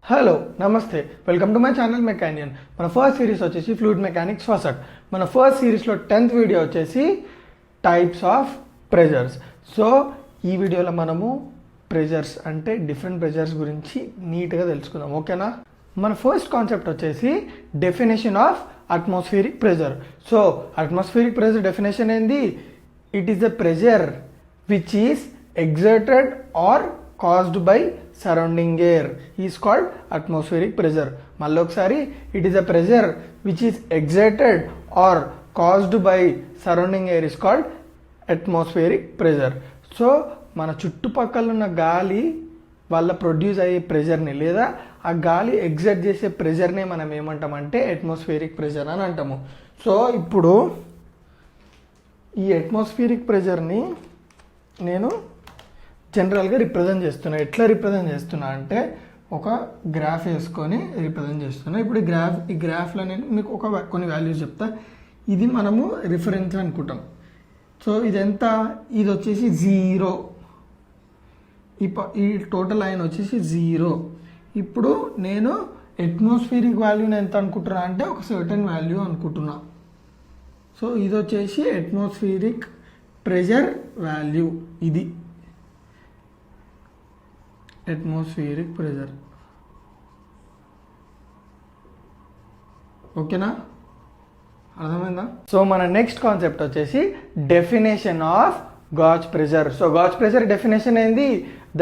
Hello నమస్తే, welcome to my channel మెకానియన్. మన first series వచ్చేసి ఫ్లూయిడ్ మెకానిక్స్ ఫస్ట్. మన ఫస్ట్ సిరీస్లో 10th వీడియో వచ్చేసి టైప్స్ ఆఫ్ ప్రెజర్స్. సో ఈ వీడియోలో మనము ప్రెజర్స్ అంటే డిఫరెంట్ ప్రెజర్స్ గురించి నీట్గా తెలుసుకుందాం, ఓకేనా? మన ఫస్ట్ కాన్సెప్ట్ వచ్చేసి definition of atmospheric pressure. So atmospheric pressure definition ఏంది? It is the pressure which is exerted or caused by surrounding air is called atmospheric pressure. మళ్ళీ ఒకసారి, it is a pressure which is exerted or caused by surrounding air is called atmospheric pressure. So మన చుట్టుపక్కల ఉన్న గాలి వల్ల produce అయ్యే ప్రెషర్ని లేదా ఆ గాలి ఎగ్జర్ట్ చేసే ప్రెషర్నే మనం ఏమంటామంటే అట్మాస్ఫియరిక్ ప్రెషర్ అని అంటాము. సో ఇప్పుడు ఈ అట్మాస్ఫియరిక్ ప్రెషర్ని నేను జనరల్గా రిప్రజెంట్ చేస్తున్నా. ఎట్లా రిప్రజెంట్ చేస్తున్నా అంటే ఒక గ్రాఫ్ వేసుకొని రిప్రజెంట్ చేస్తున్నా. ఇప్పుడు ఈ గ్రాఫ్లో నేను మీకు కొన్ని వాల్యూస్ చెప్తా. ఇది మనము రిఫరెన్స్ అనుకుంటాం. సో ఇది ఎంత? ఇది వచ్చేసి 0. ఈ టోటల్ లైన్ వచ్చేసి 0. ఇప్పుడు నేను అట్మాస్ఫియరిక్ వాల్యూని ఎంత అనుకుంటున్నా అంటే ఒక సర్టెన్ వాల్యూ అనుకుంటున్నా. సో ఇది వచ్చేసి అట్మాస్ఫియరిక్ ప్రెషర్ వాల్యూ. ఇది అట్మాస్ఫియరిక్ ప్రెషర్, ఓకేనా? అర్థమైందా? సో మన నెక్స్ట్ కాన్సెప్ట్ వచ్చేసి definition of gauge pressure. So gauge pressure definition ఏంది?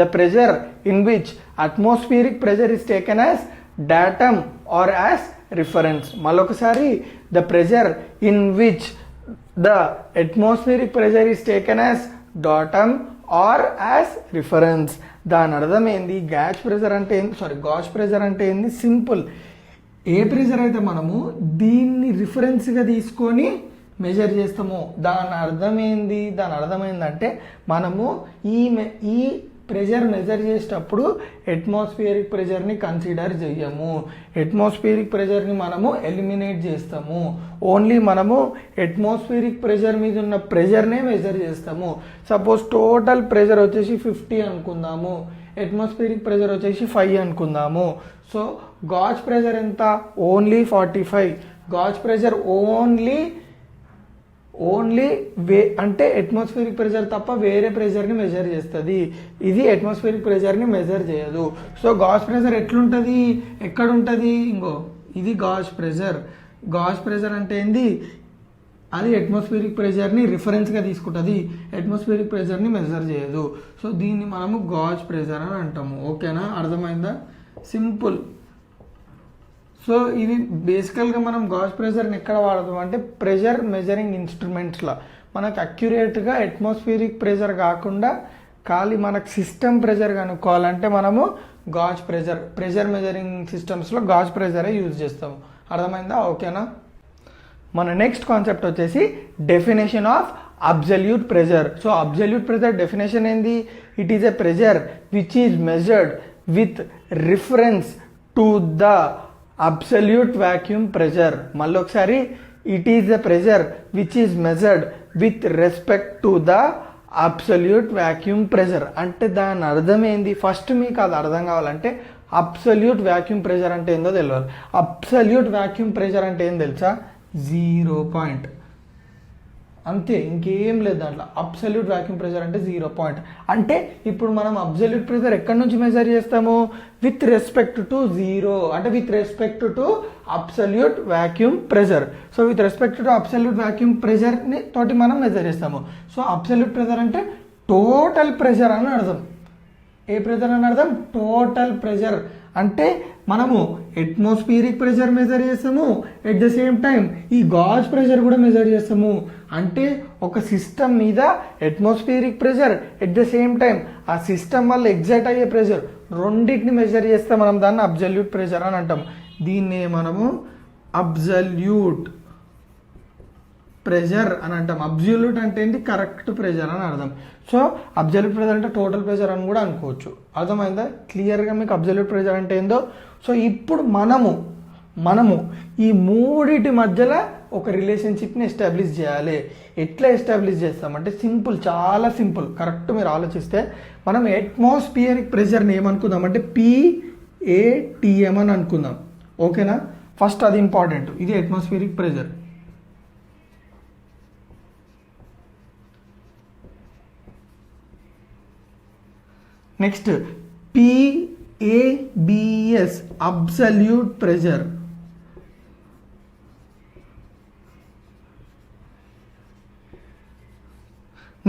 The pressure in which atmospheric pressure is taken as datum or as reference. మళ్ళొకసారి, the pressure in which the atmospheric pressure is taken as datum or as reference. దాని అర్థం ఏంది? Gauge pressure అంటే ఏంది? Gauge pressure అంటే ఏంది? Simple. ఏ pressure అయితే మనము దీన్ని రిఫరెన్స్గా తీసుకొని మెజర్ చేస్తామో దాని అర్థం ఏంది? దాని అర్థం ఏంటంటే మనము ఈ ప్రెషర్ మెజర్ చేసేటప్పుడు అట్మాస్ఫియరిక్ ప్రెషర్ని కన్సిడర్ చేయము. అట్మాస్ఫియరిక్ ప్రెషర్ని మనము ఎలిమినేట్ చేస్తాము. ఓన్లీ మనము అట్మాస్ఫియరిక్ ప్రెషర్ మీద ఉన్న ప్రెషర్నే మెజర్ చేస్తాము. సపోజ్ టోటల్ ప్రెషర్ వచ్చేసి 50 అనుకుందాము, అట్మాస్ఫియరిక్ ప్రెషర్ వచ్చేసి 5 అనుకుందాము. సో గాజ్ ప్రెషర్ ఎంత? ఓన్లీ 45. గాజ్ ప్రెషర్ ఓన్లీ అంటే అట్మాస్ఫియరిక్ ప్రెషర్ తప్ప వేరే ప్రెషర్ని మెజర్ చేస్తుంది. ఇది అట్మాస్ఫియరిక్ ప్రెషర్ని మెజర్ చేయదు. సో గాజ్ ప్రెషర్ ఎట్లుంటుంది? ఎక్కడ ఉంటుంది? ఇది గాజ్ ప్రెషర్. గాజ్ ప్రెషర్ అంటే ఏంది? అది అట్మాస్ఫియరిక్ ప్రెషర్ని రిఫరెన్స్గా తీసుకుంటుంది, అట్మాస్ఫియరిక్ ప్రెషర్ని మెజర్ చేయదు. సో దీన్ని మనము గాజ్ ప్రెషర్ అని అంటాము, ఓకేనా? అర్థమైందా? సింపుల్. సో ఇది బేసికల్గా మనం గాజ్ ప్రెషర్ని ఎక్కడ వాడతాం అంటే ప్రెషర్ మెజరింగ్ ఇన్స్ట్రుమెంట్స్లో మనకు అక్యురేట్గా అట్మాస్ఫియరిక్ ప్రెషర్ కాకుండా ఖాళీ మనకు సిస్టమ్ ప్రెషర్ కనుక్కోవాలంటే మనము గాజ్ ప్రెషర్ మెజరింగ్ సిస్టమ్స్లో గాజ్ ప్రెషరే యూజ్ చేస్తాము. అర్థమైందా? ఓకేనా? మన నెక్స్ట్ కాన్సెప్ట్ వచ్చేసి definition of absolute pressure. So absolute pressure definition ఏంది? It is a pressure which is measured with reference to the absolute vacuum pressure. మళ్ళీ ఒకసారి, it is the pressure which is measured with respect to the absolute vacuum pressure. అంటే దాని అర్థం ఏంది? First మీకు అది అర్థం కావాలంటే అబ్సల్యూట్ వాక్యూమ్ ప్రెషర్ అంటే ఏందో తెలియాలి. అబ్సల్యూట్ వాక్యూమ్ ప్రెషర్ అంటే ఏం తెలుసా? 0 పాయింట్, అంతే, ఇంకేం లేదు దాంట్లో. అబ్సల్యూట్ వాక్యూమ్ ప్రెషర్ అంటే 0 పాయింట్. అంటే ఇప్పుడు మనం అబ్సల్యూట్ ప్రెషర్ ఎక్కడి నుంచి మెజర్ చేస్తాము? విత్ రెస్పెక్ట్ టు 0, అంటే with respect to absolute vacuum pressure. So with respect to absolute vacuum ప్రెషర్ని తోటి మనం మెజర్ చేస్తాము. సో అబ్సల్యూట్ ప్రెషర్ అంటే టోటల్ ప్రెషర్ అని అర్థం. ఏ ప్రెషర్ అని అర్థం? Total pressure. అంటే మనము అట్మాస్ఫియరిక్ ప్రెషర్ మెజర్ చేస్తాము, ఎట్ ద సేమ్ టైం ఈ గాజ్ ప్రెషర్ కూడా మెజర్ చేస్తాము. అంటే ఒక సిస్టమ్ మీద atmospheric pressure, at the same time ఆ సిస్టమ్ వల్ల ఎగ్జైట్ అయ్యే ప్రెషర్, రెండింటిని మెజర్ చేస్తే మనం దాన్ని అబ్సల్యూట్ ప్రెషర్ అని అంటాం. దీన్నే మనము అబ్సల్యూట్ ప్రెషర్ అని అంటాం. అబ్సల్యూట్ అంటే ఏంటి? కరెక్ట్ ప్రెషర్ అని అర్థం. సో అబ్సల్యూట్ ప్రెషర్ అంటే టోటల్ ప్రెషర్ అని కూడా అనుకోవచ్చు. అర్థమైందా? క్లియర్గా మీకు అబ్సల్యూట్ ప్రెషర్ అంటే ఏందో. సో ఇప్పుడు మనము ఈ మూడిటి మధ్యలో ఒక రిలేషన్షిప్ని ఎస్టాబ్లిష్ చేయాలి. ఎట్లా ఎస్టాబ్లిష్ చేస్తామంటే సింపుల్, చాలా సింపుల్. కరెక్ట్ మీరు ఆలోచిస్తే మనం అట్మాస్ఫియరిక్ ప్రెషర్ని ఏమనుకుందామంటే P ఏటీఎం అని అనుకుందాం. ఓకేనా, ఫస్ట్ అది ఇంపార్టెంట్. ఇది atmospheric pressure. Next P A B S absolute pressure.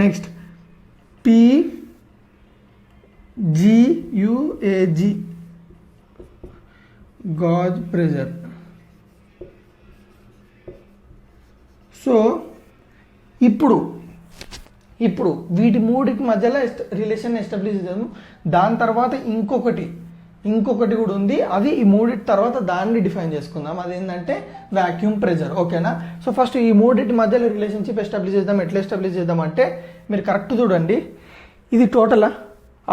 Next P G U A G gauge pressure. So ఇప్పుడు వీటి మూడికి మధ్యలో రిలేషన్ ఎస్టాబ్లిష్ చేద్దాము. దాని తర్వాత ఇంకొకటి కూడా ఉంది, అది ఈ మూడింటి తర్వాత దాన్ని డిఫైన్ చేసుకుందాం. అదేంటంటే వాక్యూమ్ ప్రెషర్. ఓకేనా, సో ఫస్ట్ ఈ మూడింటి మధ్యలో రిలేషన్షిప్ ఎస్టాబ్లిష్ చేద్దాం. ఎట్లా ఎస్టాబ్లిష్ చేద్దాం అంటే మీరు కరెక్ట్ చూడండి, ఇది టోటలా,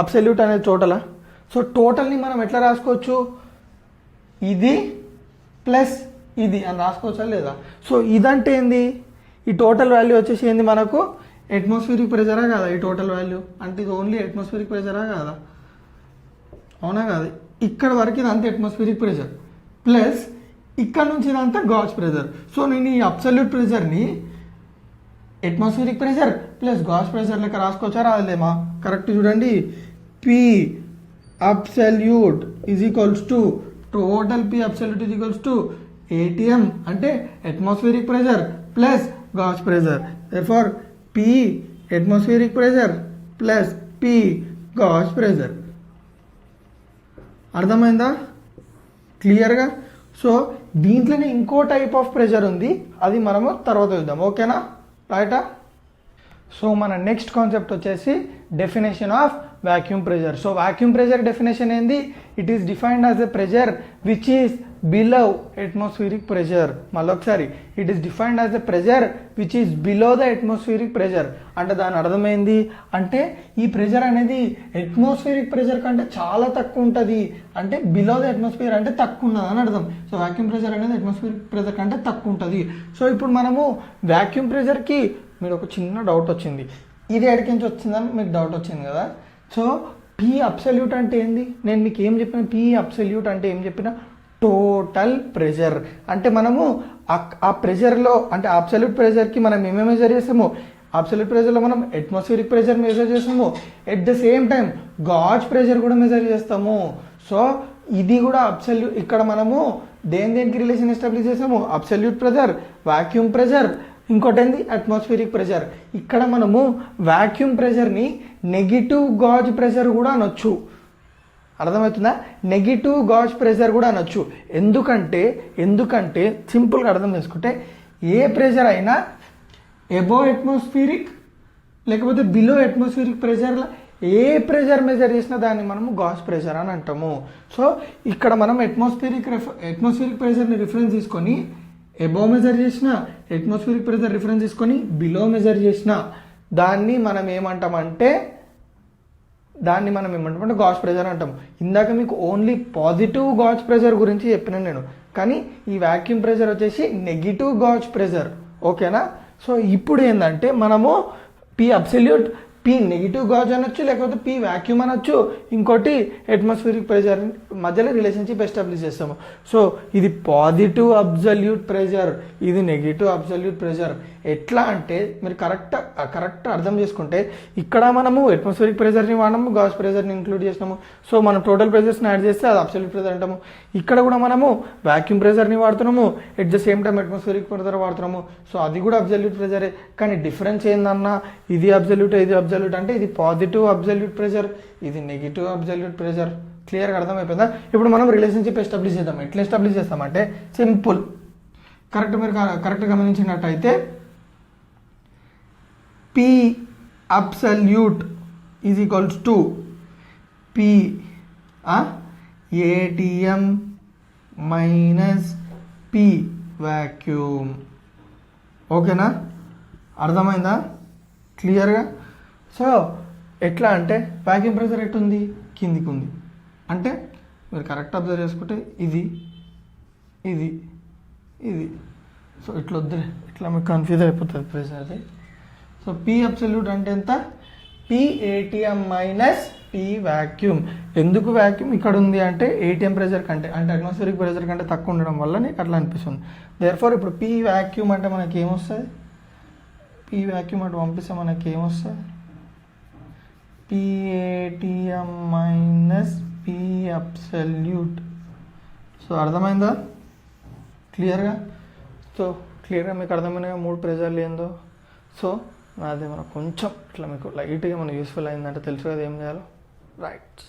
అబ్సల్యూట్ అనేది టోటలా. సో టోటల్ని మనం ఎట్లా రాసుకోవచ్చు, ఇది ప్లస్ ఇది అని రాసుకోవచ్చా లేదా? సో ఇదంటే ఏంది, ఈ టోటల్ వాల్యూ వచ్చేసి ఏంది మనకు అట్మాస్ఫియరిక్ ప్రెషరా కాదా? ఈ టోటల్ వాల్యూ అంటే ఇది ఓన్లీ అట్మాస్ఫియరిక్ ప్రెషరా కాదా? అవునా కాదు? ఇక్కడ వరకు ఇదంతా అట్మాస్ఫియరిక్ ప్రెషర్ ప్లస్ ఇక్కడ నుంచి ఇదంతా గాజ్ ప్రెషర్. సో నేను ఈ అబ్సల్యూట్ ప్రెషర్ని atmospheric pressure plus gauge pressure లెక్క రాసుకోవచ్చా రాదులేమా? కరెక్ట్ చూడండి, P absolute is equals to total P absolute is equals to ATM అంటే atmospheric pressure plus gauge pressure. therefore P atmospheric pressure plus P gauge pressure. అర్థమైందా క్లియర్గా? So దీంట్లోనే ఇంకో type of pressure ఉంది, అది మనము తర్వాత చూద్దాం. ఓకేనా, రైటా? సో మన నెక్స్ట్ కాన్సెప్ట్ వచ్చేసి definition of vacuum pressure. So vacuum pressure definition ఏంది? It is defined as a pressure which is below atmospheric pressure. మళ్ళీ ఒకసారి, it is defined as a pressure which is below the atmospheric pressure. అంటే దాని అర్థమైంది అంటే ఈ pressure అనేది atmospheric pressure కంటే చాలా తక్కువ ఉంటుంది. అంటే బిలో ద అట్మాస్ఫియర్ అంటే తక్కువ ఉన్నది అని అర్థం. సో వాక్యూమ్ ప్రెషర్ అనేది అట్మాస్ఫియరిక్ ప్రెషర్ కంటే తక్కువ ఉంటుంది. సో ఇప్పుడు మనము వాక్యూమ్ ప్రెషర్కి మీరు ఒక చిన్న డౌట్ వచ్చింది, ఇది ఎక్కడికి నుంచి వచ్చిందని మీకు డౌట్ వచ్చింది కదా. సో పి అబ్సల్యూట్ అంటే ఏంది? నేను మీకు ఏం చెప్పిన, పి అబ్సల్యూట్ అంటే ఏం చెప్పిన, టోటల్ ప్రెషర్. అంటే మనము ఆ ప్రెషర్లో అంటే అబ్సల్యూట్ ప్రెషర్కి మనం ఏమేమి మెజర్ చేస్తాము, అబ్సల్యూట్ ప్రెషర్లో మనం అట్మాస్ఫియరిక్ ప్రెషర్ మెజర్ చేస్తాము, at the same time gauge pressure కూడా మెజర్ చేస్తాము. సో ఇది కూడా అబ్సల్యూట్, ఇక్కడ మనము దేనికి రిలేషన్ ఎస్టాబ్లిష్ చేస్తాము, అబ్సల్యూట్ ప్రెషర్, వాక్యూమ్ ప్రెషర్, ఇంకోటి ఏంది అట్మాస్ఫియరిక్ ప్రెషర్. ఇక్కడ మనము వాక్యూమ్ ప్రెషర్ని నెగిటివ్ గాజ్ ప్రెషర్ కూడా అనొచ్చు. అర్థమవుతుందా? నెగిటివ్ గాజ్ ప్రెషర్ కూడా అనొచ్చు. ఎందుకంటే సింపుల్గా అర్థం చేసుకుంటే ఏ ప్రెషర్ అయినా అబోవ్ అట్మాస్ఫియరిక్ లేకపోతే బిలో అట్మాస్ఫియరిక్ ప్రెషర్లో ఏ ప్రెషర్ మెజర్ చేసినా దాన్ని మనము గాజ్ ప్రెషర్ అని అంటాము. సో ఇక్కడ మనం అట్మాస్ఫియరిక్ ప్రెషర్ని రిఫరెన్స్ తీసుకొని అబోవ్ మెజర్ చేసిన, అట్మాస్ఫియరిక్ ప్రెషర్ రిఫరెన్స్ తీసుకొని బిలో మెజర్ చేసిన దాన్ని మనం ఏమంటామంటే గాజ్ ప్రెషర్ అంటాం. ఇందాక మీకు ఓన్లీ పాజిటివ్ గాజ్ ప్రెషర్ గురించి చెప్పినాను నేను, కానీ ఈ వాక్యూమ్ ప్రెషర్ వచ్చేసి నెగిటివ్ గాజ్ ప్రెషర్. ఓకేనా? సో ఇప్పుడు ఏంటంటే మనము P absolute, P negative gauge అనొచ్చు, లేకపోతే పి వాక్యూమ్ అనొచ్చు, ఇంకోటి అట్మాస్ఫియరిక్ ప్రెషర్ మధ్యలో రిలేషన్షిప్ ఎస్టాబ్లిష్ చేస్తాము. సో ఇది పాజిటివ్ అబ్సల్యూట్ ప్రెషర్, ఇది నెగిటివ్ అబ్సల్యూట్ ప్రెషర్. ఎట్లా అంటే మీరు కరెక్ట్ అర్థం చేసుకుంటే ఇక్కడ మనము అట్మాస్ఫియరిక్ ప్రెషర్ని వాడము, గాజ్ ప్రెషర్ని ఇంక్లూడ్ చేసినాము. సో మనం టోటల్ ప్రెషర్స్ని యాడ్ చేస్తే అది అబ్సల్యూట్ ప్రెషర్ అంటాము. ఇక్కడ కూడా మనము వాక్యూమ్ ప్రెషర్ని వాడుతున్నాము, at the same time atmospheric pressure వాడుతున్నాము. సో అది కూడా అబ్సల్యూట్ ప్రెషరే. కానీ డిఫరెన్స్ ఏందన్నా, ఇది అబ్సల్యూట్, ఇది అబ్సల్యూట్ అంటే ఇది పాజిటివ్ అబ్సల్యూట్ ప్రెషర్, ఇది నెగిటివ్ అబ్సల్యూట్ ప్రెషర్. క్లియర్గా అర్థమైపోయిందా? ఇప్పుడు మనం రిలేషన్షిప్ ఎస్టాబ్లిష్ చేద్దాం. ఎట్లా ఎస్టాబ్లిష్ చేస్తామంటే సింపుల్, మీరు కరెక్ట్గా గమనించినట్టయితే P absolute is equals to P ATM minus P vacuum. ఓకేనా? అర్థమైందా క్లియర్గా? సో ఎట్లా అంటే వాక్యూమ్ ప్రెషర్ ఎట్టుంది, కిందికి ఉంది. అంటే మీరు కరెక్ట్ అబ్జర్వ్ చేసుకుంటే ఇది ఇది ఇది సో ఇట్లా వద్దు, ఇట్లా మీకు కన్ఫ్యూజ్ అయిపోతుంది ప్రెషర్ అది. సో పి అబ్సల్యూట్ అంటే ఎంత, P ATM minus P vacuum. ఎందుకు వాక్యూమ్ ఇక్కడ ఉంది అంటే ఏటీఎం ప్రెజర్ కంటే అంటే అట్మాస్ఫిరిక్ ప్రెజర్ కంటే తక్కువ ఉండడం వల్ల నీకు అట్లా అనిపిస్తుంది. దేర్ఫోర్ ఇప్పుడు పీ వాక్యూమ్ అంటే మనకి ఏమొస్తుంది, పీ వాక్యూమ్ అంటే పంపిస్తే మనకి ఏమొస్తుంది, PATM minus P absolute. So అర్థమైందా క్లియర్గా? సో క్లియర్గా మీకు అర్థమైనగా 3 ప్రెజర్లు ఏందో. సో నాది మనకు కొంచెం ఇట్లా మీకు లైట్గా మన యూస్ఫుల్ అయిందంటే తెలుసు కదా ఏం చేయాలో. రైట్.